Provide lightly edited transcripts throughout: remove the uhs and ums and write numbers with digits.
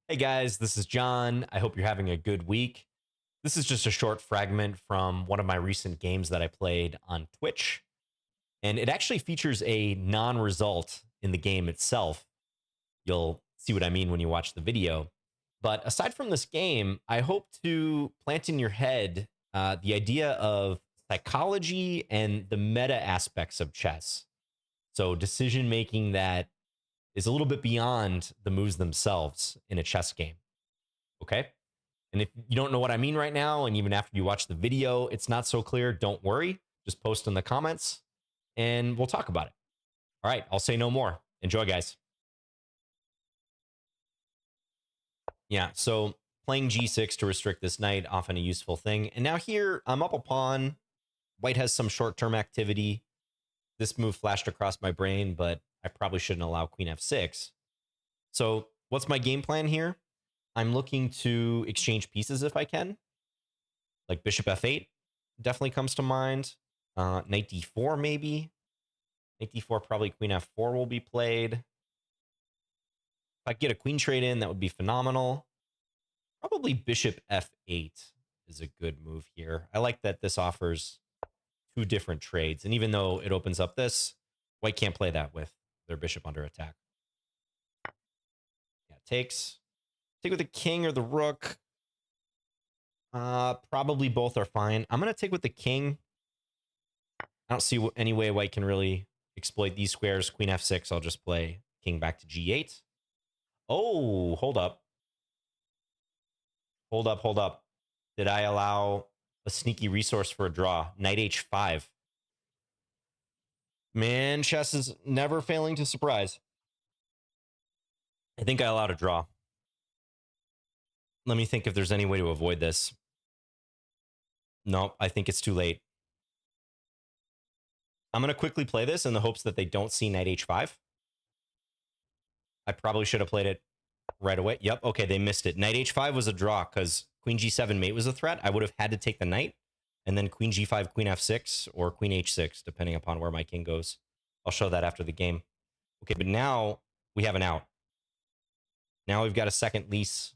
Hey guys, this is John. I hope you're having a good week. This is just a short fragment from one of my recent games that I played on Twitch, and it actually features a non result in the game itself. You'll see what I mean when you watch the video. But aside from this game, I hope to plant in your head the idea of psychology and the meta aspects of chess. So, decision making that is a little bit beyond the moves themselves in a chess game. Okay. And if you don't know what I mean right now, and even after you watch the video, it's not so clear, don't worry. Just post in the comments and we'll talk about it. All right. I'll say no more. Enjoy, guys. Yeah. So playing g6 to restrict this knight, often a useful thing. And now here, I'm up a pawn. White has some short term activity. This move flashed across my brain, but I probably shouldn't allow queen f6. So what's my game plan here? I'm looking to exchange pieces if I can, like bishop f8 definitely comes to mind. Knight d4 maybe. Knight d4, probably queen f4 will be played. If I get a queen trade in, that would be phenomenal. Probably bishop f8 is a good move here. I like that this offers two different trades. And even though it opens up this, white can't play that with their bishop under attack. Yeah, takes. Take with the king or the rook. Probably both are fine. I'm going to take with the king. I don't see any way white can really exploit these squares. Queen f6, I'll just play king back to g8. Oh, hold up. Hold up, hold up. Did I allow a sneaky resource for a draw? Knight h5. Man, chess is never failing to surprise. I think I allowed a draw. Let me think if there's any way to avoid this. No, I think it's too late. I'm going to quickly play this in the hopes that they don't see knight h5. I probably should have played it right away. Yep. Okay, they missed it. Knight h5 was a draw because queen g7 mate was a threat. I would have had to take the knight, and then queen g5, queen f6, or queen h6, depending upon where my king goes. I'll show that after the game. Okay, but now we have an out. Now we've got a second lease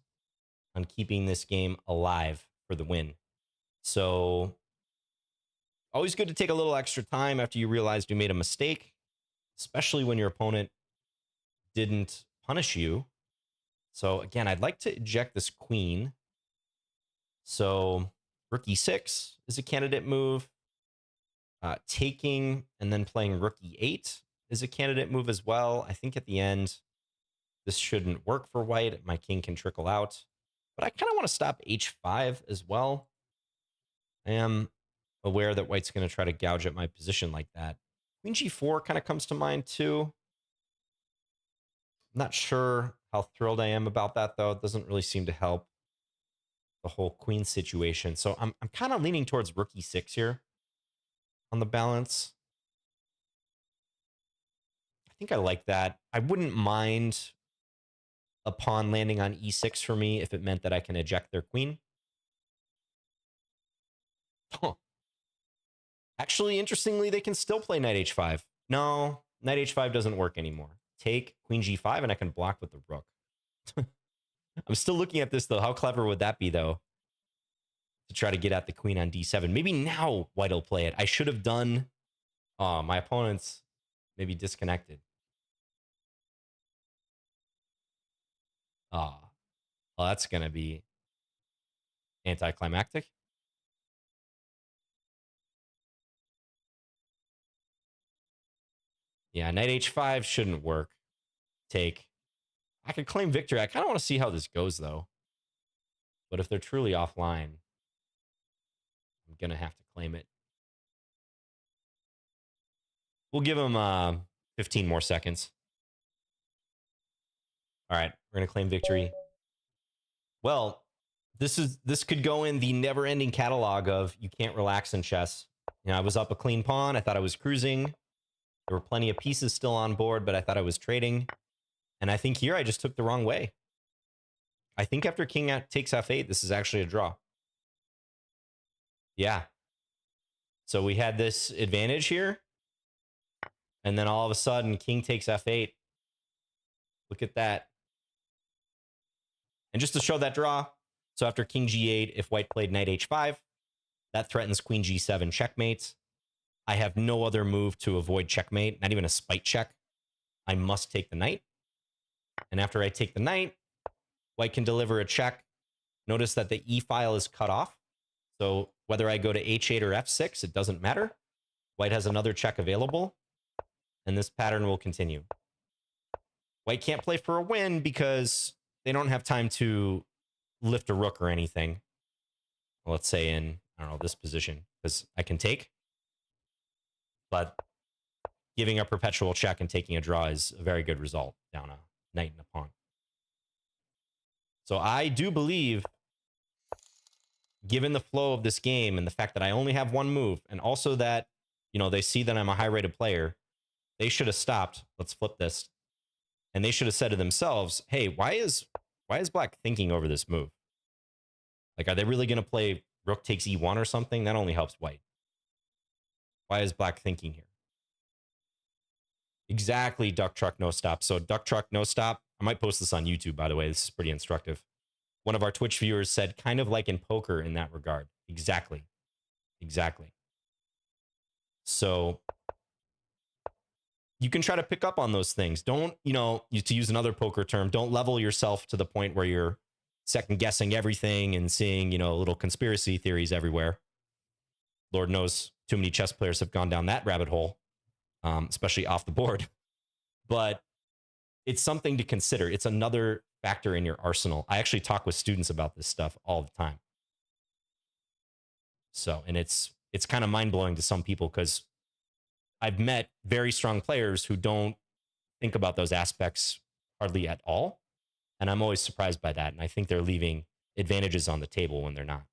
on keeping this game alive for the win. So always good to take a little extra time after you realized you made a mistake, especially when your opponent didn't punish you. So again, I'd like to eject this queen. So rook e6 is a candidate move. Taking and then playing rook e8 is a candidate move as well. I think at the end, this shouldn't work for white. My king can trickle out. But I kind of want to stop h5 as well. I am aware that white's going to try to gouge at my position like that. Queen g4 kind of comes to mind too. I'm not sure how thrilled I am about that, though. It doesn't really seem to help the whole queen situation. So I'm kind of leaning towards rook e6 here on the balance. I think I like that. I wouldn't mind a pawn landing on e6 for me if it meant that I can eject their queen. Huh. Actually, interestingly, they can still play knight h5. No, knight h5 doesn't work anymore. Take queen g5 and I can block with the rook. I'm still looking at this, though. How clever would that be, though? To try to get at the queen on d7. Maybe now white will play it. I should have done... Oh, my opponent's maybe disconnected. Ah, well, that's going to be anticlimactic. Yeah, knight h5 shouldn't work. Take. I could claim victory. I kind of want to see how this goes, though. But if they're truly offline, I'm going to have to claim it. We'll give them 15 more seconds. All right, we're going to claim victory. Well, this could go in the never-ending catalog of you can't relax in chess. You know, I was up a clean pawn. I thought I was cruising. There were plenty of pieces still on board, but I thought I was trading. And I think here I just took the wrong way. I think after king takes f8, this is actually a draw. Yeah. So we had this advantage here. And then all of a sudden, king takes f8. Look at that. And just to show that draw, so after king g8, if white played knight h5, that threatens queen g7 checkmate. I have no other move to avoid checkmate, not even a spite check. I must take the knight. And after I take the knight, white can deliver a check. Notice that the e file is cut off. So whether I go to h8 or f6, it doesn't matter. White has another check available, and this pattern will continue. White can't play for a win because they don't have time to lift a rook or anything. Well, let's say in, I don't know, this position, because I can take. But giving a perpetual check and taking a draw is a very good result down a knight and a pawn. So I do believe, given the flow of this game and the fact that I only have one move, and also that, you know, they see that I'm a high-rated player, they should have stopped. Let's flip this. And they should have said to themselves, hey, why is black thinking over this move? Like, are they really going to play rook takes e1 or something? That only helps white. Why is black thinking here? Exactly, duck truck no stop. So duck truck no stop. I might post this on YouTube, by the way. This is pretty instructive. One of our Twitch viewers said, kind of like in poker in that regard. Exactly. Exactly. So you can try to pick up on those things. Don't, you know, to use another poker term, don't level yourself to the point where you're second guessing everything and seeing, you know, little conspiracy theories everywhere. Lord knows too many chess players have gone down that rabbit hole, especially off the board. But it's something to consider. It's another factor in your arsenal. I actually talk with students about this stuff all the time. So, and it's kind of mind-blowing to some people because I've met very strong players who don't think about those aspects hardly at all. And I'm always surprised by that. And I think they're leaving advantages on the table when they're not.